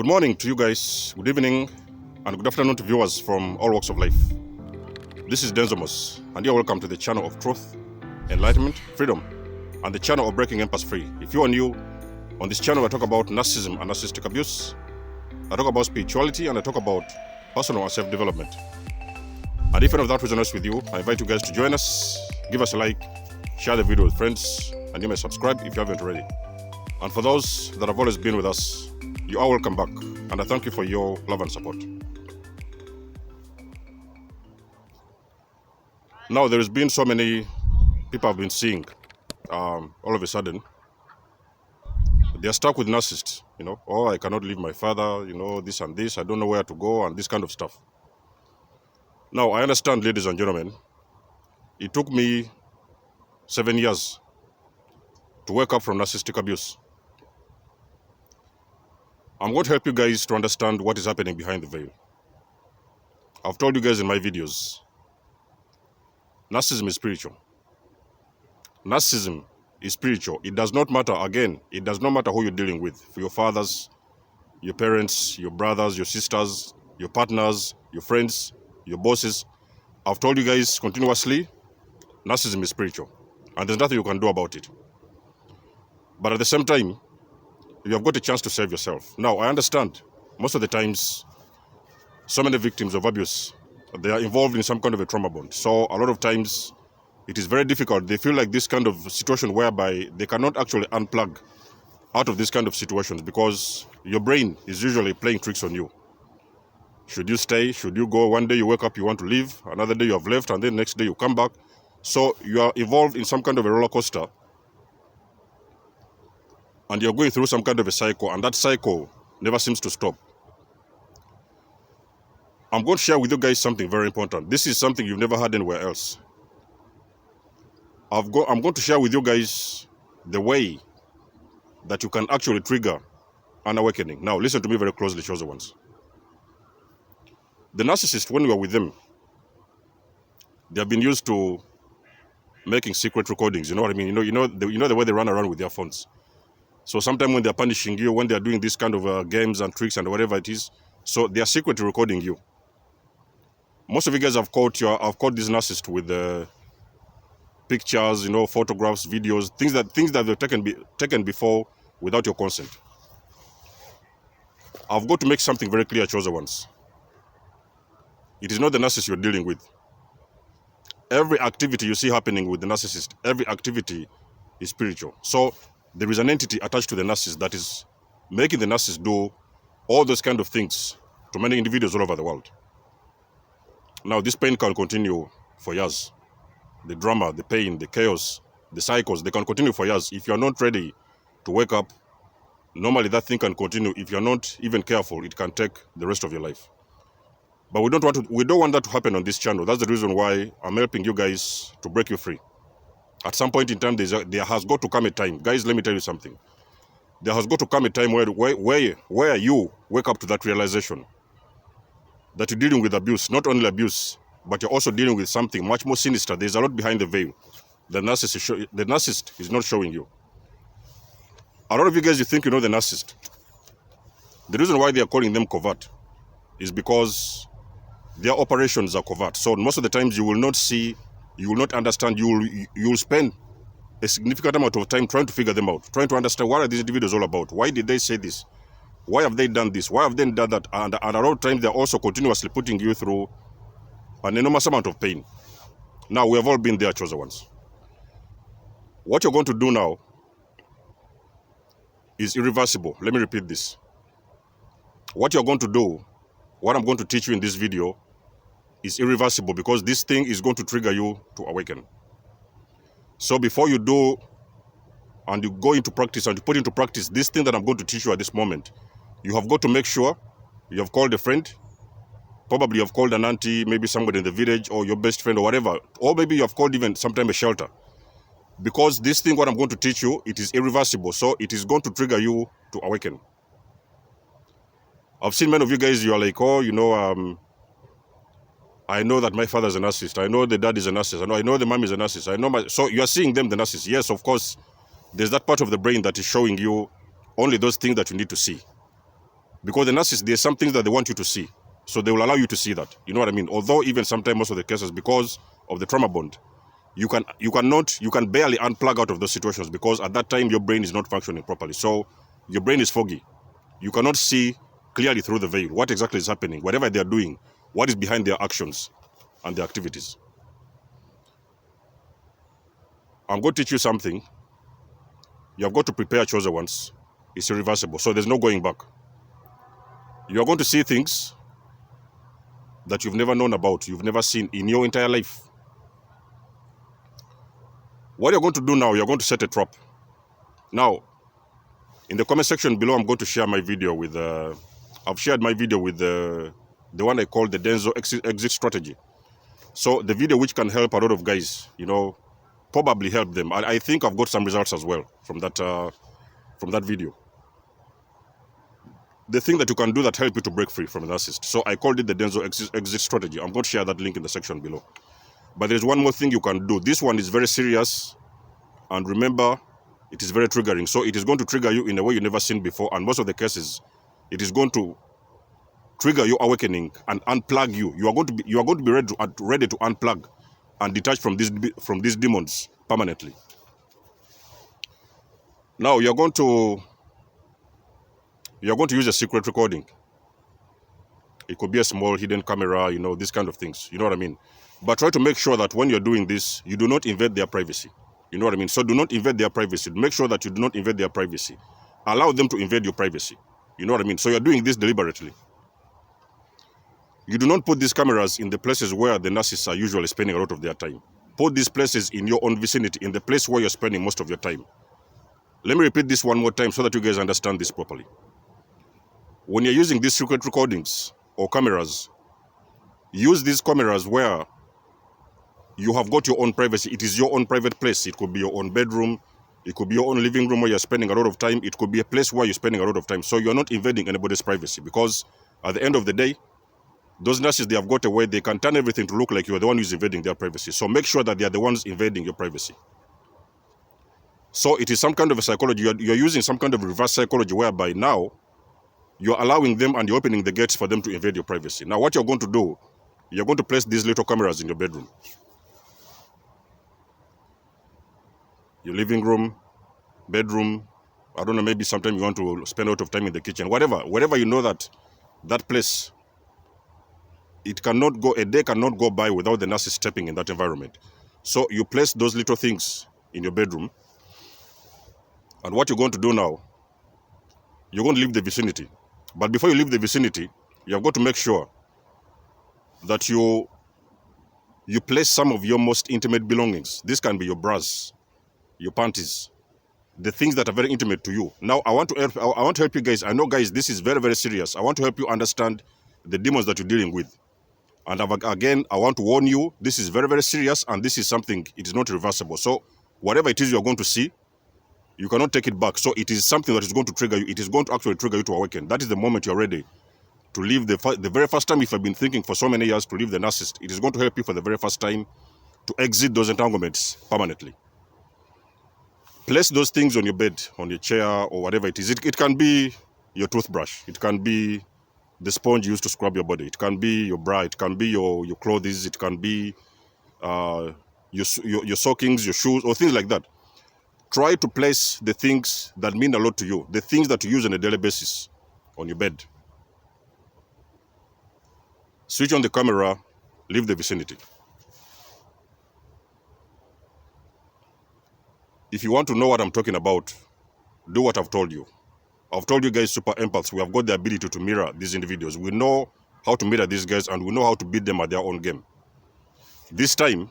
Good morning to you guys, good evening, and good afternoon to viewers from all walks of life. This is Denzomos, and you're welcome to the channel of truth, enlightenment, freedom, and the channel of breaking empaths free. If you are new, on this channel I talk about narcissism and narcissistic abuse, I talk about spirituality, and I talk about personal and self-development. And if any of that resonates with you, I invite you guys to join us, give us a like, share the video with friends, and you may subscribe if you haven't already. And for those that have always been with us, you are welcome back, and I thank you for your love and support. Now, there has been so many people I've been seeing all of a sudden. They are stuck with narcissists, oh, I cannot leave my father, this and this, I don't know where to go, and this kind of stuff. Now, I understand, ladies and gentlemen, it took me 7 years to wake up from narcissistic abuse. I'm going to help you guys to understand what is happening behind the veil. I've told you guys in my videos, narcissism is spiritual. Narcissism is spiritual. It does not matter, again, it does not matter who you're dealing with. For your fathers, your parents, your brothers, your sisters, your partners, your friends, your bosses. I've told you guys continuously, narcissism is spiritual. And there's nothing you can do about it. But at the same time, you have got a chance to save yourself. Now, I understand most of the times, so many victims of abuse, they are involved in some kind of a trauma bond. So a lot of times, it is very difficult. They feel like this kind of situation whereby they cannot actually unplug out of this kind of situations because your brain is usually playing tricks on you. Should you stay? Should you go? One day you wake up, you want to leave. Another day you have left, and then next day you come back. So you are involved in some kind of a roller coaster. And you're going through some kind of a cycle, and that cycle never seems to stop. I'm going to share with you guys something very important. This is something you've never heard anywhere else. I'm going to share with you guys the way that you can actually trigger an awakening. Now, listen to me very closely, chosen ones. The narcissist, when you are with them, they have been used to making secret recordings. You know what I mean? You know the way they run around with their phones. So sometimes when they're punishing you, when they're doing this kind of games and tricks and whatever it is, so they are secretly recording you. Most of you guys have caught this narcissist with pictures, photographs, videos, things that they've taken before without your consent. I've got to make something very clear, chosen ones. It is not the narcissist you're dealing with. Every activity you see happening with the narcissist, every activity is spiritual. So there is an entity attached to the narcissist that is making the narcissist do all those kind of things to many individuals all over the world. Now, this pain can continue for years. The drama, the pain, the chaos, the cycles, they can continue for years. If you're not ready to wake up, normally that thing can continue. If you're not even careful, it can take the rest of your life. But we don't want that to happen on this channel. That's the reason why I'm helping you guys to break you free. At some point in time, there has got to come a time. Guys, let me tell you something. There has got to come a time where you wake up to that realization that you're dealing with abuse, not only abuse, but you're also dealing with something much more sinister. There's a lot behind the veil. The narcissist is not showing you. A lot of you guys, you think you know the narcissist. The reason why they are calling them covert is because their operations are covert. So most of the times you will not see, you will not understand, you will spend a significant amount of time trying to figure them out, trying to understand what are these individuals all about. Why did they say this? Why have they done this? Why have they done that? And a lot of times they're also continuously putting you through an enormous amount of pain. Now, we have all been there, chosen ones. What you're going to do now is irreversible. Let me repeat this. What you're going to do, what I'm going to teach you in this video, is irreversible because this thing is going to trigger you to awaken. So before you do and you go into practice and you put into practice this thing that I'm going to teach you at this moment, you have got to make sure you have called a friend. Probably you have called an auntie, maybe somebody in the village, or your best friend or whatever. Or maybe you have called even sometime a shelter. Because this thing, what I'm going to teach you, it is irreversible. So it is going to trigger you to awaken. I've seen many of you guys, you are like, oh, I know that my father is a narcissist. I know the dad is a narcissist. I know the mom is a narcissist. So you are seeing them, the narcissist. Yes, of course, there's that part of the brain that is showing you only those things that you need to see. Because the narcissist, there's some things that they want you to see. So they will allow you to see that. You know what I mean? Although even sometimes, most of the cases, because of the trauma bond, you can barely unplug out of those situations, because at that time your brain is not functioning properly. So your brain is foggy. You cannot see clearly through the veil what exactly is happening, whatever they're doing, what is behind their actions and their activities. I'm going to teach you something. You have got to prepare chosen ones. It's irreversible, so there's no going back. You are going to see things that you've never known about, you've never seen in your entire life. What you're going to do now, you're going to set a trap. Now, in the comment section below, I'm going to share my video with, I've shared my video with the one I call the Denso exit strategy. So the video which can help a lot of guys, you know, probably help them. I think I've got some results as well from that video. The thing that you can do that help you to break free from a narcissist. So I called it the Denso exit strategy. I'm going to share that link in the section below. But there's one more thing you can do. This one is very serious, and remember, it is very triggering. So it is going to trigger you in a way you've never seen before, and most of the cases, it is going to trigger your awakening and unplug you. You are going to be ready to unplug and detach from these demons permanently. Now you're going to use a secret recording. It could be a small hidden camera, you know, these kind of things. You know what I mean? But try to make sure that when you're doing this, you do not invade their privacy. You know what I mean? So do not invade their privacy. Make sure that you do not invade their privacy. Allow them to invade your privacy. You know what I mean? So you're doing this deliberately. You do not put these cameras in the places where the narcissists are usually spending a lot of their time. Put these places in your own vicinity, in the place where you're spending most of your time. Let me repeat this one more time so that you guys understand this properly. When you're using these secret recordings or cameras, use these cameras where you have got your own privacy. It is your own private place. It could be your own bedroom. It could be your own living room where you're spending a lot of time. It could be a place where you're spending a lot of time. So you're not invading anybody's privacy, because at the end of the day, those narcissists, they have got a way they can turn everything to look like you're the one who's invading their privacy. So make sure that they are the ones invading your privacy. So it is some kind of a psychology. You're using some kind of reverse psychology, whereby now you're allowing them and you're opening the gates for them to invade your privacy. Now what you're going to do, you're going to place these little cameras in your bedroom, your living room, bedroom. I don't know, maybe sometime you want to spend a lot of time in the kitchen, wherever you know that place, a day cannot go by without the narcissist stepping in that environment. So you place those little things in your bedroom, and what you're going to do now, you're going to leave the vicinity. But before you leave the vicinity, you have got to make sure that you place some of your most intimate belongings. This can be your bras, your panties, the things that are very intimate to you. Now, I want to help you guys. I know, guys, this is very, very serious. I want to help you understand the demons that you're dealing with. And again, I want to warn you, this is very, very serious, and this is something, it is not reversible. So whatever it is you're going to see, you cannot take it back. So it is something that is going to trigger you. It is going to actually trigger you to awaken. That is the moment you're ready to leave the very first time. If you've been thinking for so many years to leave the narcissist, it is going to help you for the very first time to exit those entanglements permanently. Place those things on your bed, on your chair, or whatever it is. It can be your toothbrush. It can be the sponge used to scrub your body. It can be your bra. It can be your clothes. It can be your stockings, your shoes, or things like that. Try to place the things that mean a lot to you, the things that you use on a daily basis, on your bed. Switch on the camera, leave the vicinity. If you want to know what I'm talking about, do what I've told you. I've told you guys, super empaths, we have got the ability to mirror these individuals. We know how to mirror these guys, and we know how to beat them at their own game. This time,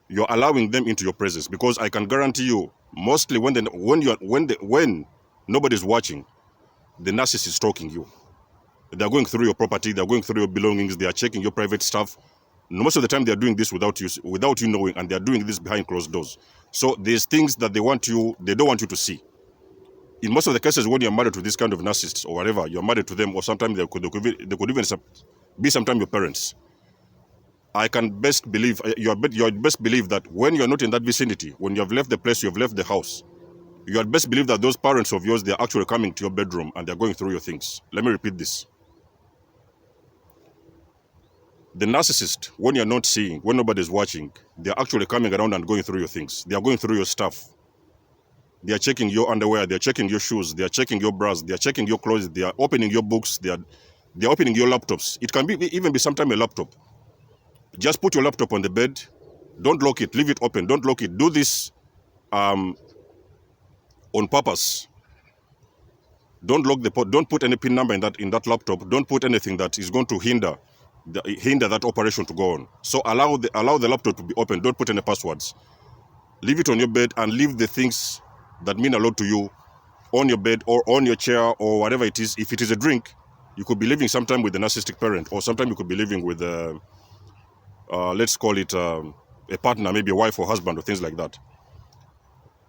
you're allowing them into your presence, because I can guarantee you, mostly when nobody's watching, the narcissist is stalking you. They're going through your property, they're going through your belongings, they are checking your private stuff. Most of the time, they're doing this without you knowing, and they're doing this behind closed doors. So there's things that they don't want you to see. In most of the cases, when you're married to this kind of narcissists or whatever, you're married to them, or sometimes they could even be sometimes your parents. I can best believe, you best believe that when you're not in that vicinity, when you have left the place, you have left the house, You had best believe that those parents of yours, they're actually coming to your bedroom and they're going through your things. Let me repeat this. The narcissist, when you're not seeing, when nobody's watching, they're actually coming around and going through your things. They are going through your stuff. They are checking your underwear, they're checking your shoes, they are checking your bras, they are checking your clothes, they are opening your books, they are opening your laptops. It can even be sometimes a laptop. Just put your laptop on the bed. Don't lock it. Leave it open. Don't lock it. Do this on purpose. Don't lock the port. Don't put any pin number in that laptop. Don't put anything that is going to hinder that operation to go on. So allow the laptop to be open. Don't put any passwords. Leave it on your bed and leave the things that mean a lot to you on your bed or on your chair or whatever it is. If it is a drink, you could be living sometime with a narcissistic parent, or sometime you could be living with let's call it a partner, maybe a wife or husband or things like that.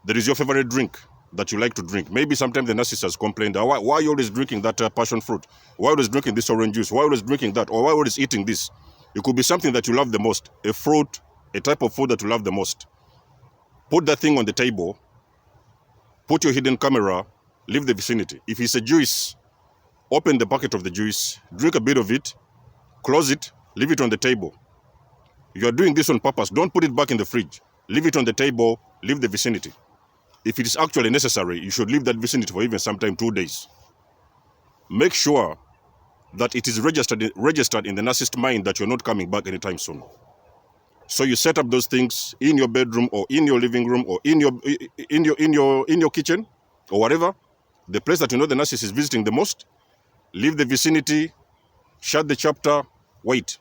There is your favorite drink that you like to drink. Maybe sometimes the narcissist has complained, why are you always drinking that passion fruit? Why are you always drinking this orange juice? Why are you always drinking that? Or why are you always eating this? It could be something that you love the most, a fruit, a type of food that you love the most. Put that thing on the table, put your hidden camera, leave the vicinity. If it's a juice, open the bucket of the juice, drink a bit of it, close it, leave it on the table. You are doing this on purpose. Don't put it back in the fridge. Leave it on the table, leave the vicinity. If it is actually necessary, you should leave that vicinity for even sometime 2 days. Make sure that it is registered in the narcissist mind that you're not coming back anytime soon. So you set up those things in your bedroom or in your living room or in your kitchen or whatever, the place that you know the narcissist is visiting the most. Leave the vicinity, shut the chapter, wait.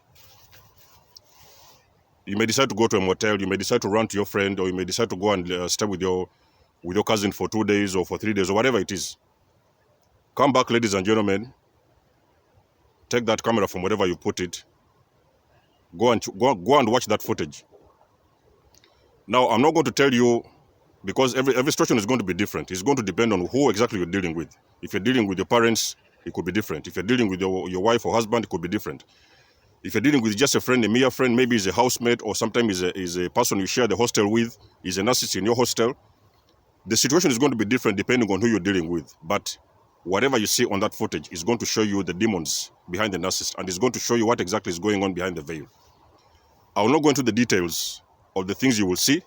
You may decide to go to a motel, you may decide to run to your friend, or you may decide to go and stay with your cousin for 2 days or for 3 days or whatever it is. Come back, ladies and gentlemen. Take that camera from wherever you put it. Go and watch that footage. Now, I'm not going to tell you, because every situation is going to be different. It's going to depend on who exactly you're dealing with. If you're dealing with your parents, it could be different. If you're dealing with your wife or husband, it could be different. If you're dealing with just a friend, a mere friend, maybe he's a housemate, or sometimes is a person you share the hostel with, is a narcissist in your hostel, the situation is going to be different depending on who you're dealing with. But whatever you see on that footage is going to show you the demons behind the narcissist, and it's going to show you what exactly is going on behind the veil. I will not go into the details of the things you will see,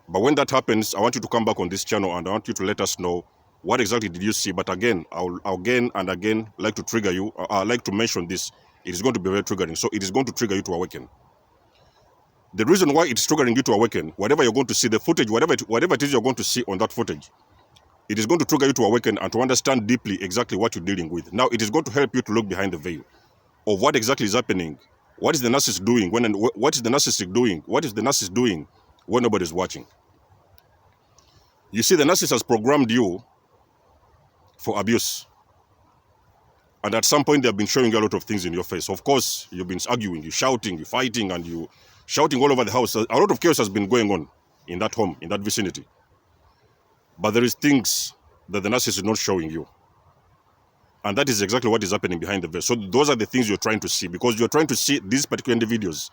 but when that happens, I want you to come back on this channel and I want you to let us know what exactly did you see. But again, I'll again and again like to trigger you. I like to mention this. It is going to be very triggering. So it is going to trigger you to awaken. The reason why it's triggering you to awaken, whatever you're going to see, the footage, whatever it is you're going to see on that footage, it is going to trigger you to awaken and to understand deeply exactly what you're dealing with. Now, it is going to help you to look behind the veil of what exactly is happening. What is the narcissist doing? What is the narcissist doing? What is the narcissist doing when nobody's watching? You see, the narcissist has programmed you for abuse. And at some point, they have been showing you a lot of things in your face. Of course, you've been arguing, you're shouting, you're fighting, and you're shouting all over the house. A lot of chaos has been going on in that home, in that vicinity. But there is things that the narcissist is not showing you. And that is exactly what is happening behind the veil. So those are the things you're trying to see, because you're trying to see these particular individuals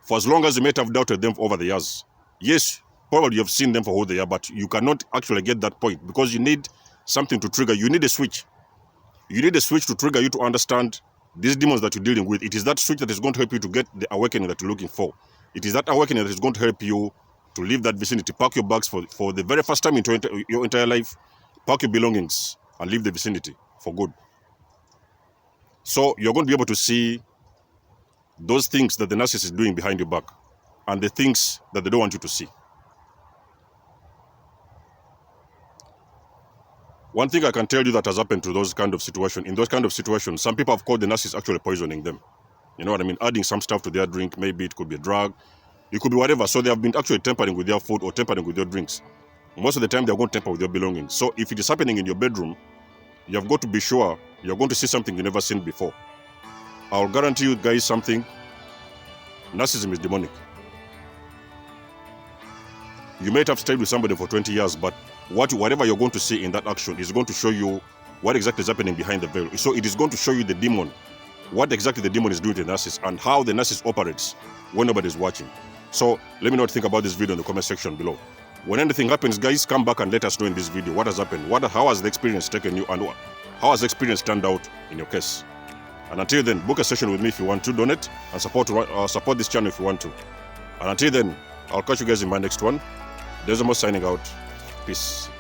for as long as you may have doubted them over the years. Yes, probably you've seen them for who they are, but you cannot actually get that point because you need something to trigger. You need a switch. You need a switch to trigger you to understand these demons that you're dealing with. It is that switch that is going to help you to get the awakening that you're looking for. It is that awakening that is going to help you to leave that vicinity, pack your bags for the very first time in your entire life, pack your belongings and leave the vicinity for good. So you're going to be able to see those things that the narcissist is doing behind your back and the things that they don't want you to see. One thing I can tell you that has happened to those kind of situations, in those kind of situations, some people have called the narcissist actually poisoning them. You know what I mean? Adding some stuff to their drink, maybe it could be a drug, it could be whatever. So they have been actually tampering with their food or tampering with their drinks. Most of the time, they're going to tamper with your belongings. So if it is happening in your bedroom, you have got to be sure you're going to see something you've never seen before. I'll guarantee you guys something. Narcissism is demonic. You may have stayed with somebody for 20 years, but whatever you're going to see in that action is going to show you what exactly is happening behind the veil. So it is going to show you the demon, what exactly the demon is doing to the narcissist, and how the narcissist operates when nobody is watching. So let me know what you think about this video in the comment section below. When anything happens, guys, come back and let us know in this video what has happened. How has the experience taken you, and how has the experience turned out in your case? And until then, book a session with me if you want to, donate, and support this channel if you want to. And until then, I'll catch you guys in my next one. Desmo signing out. Peace.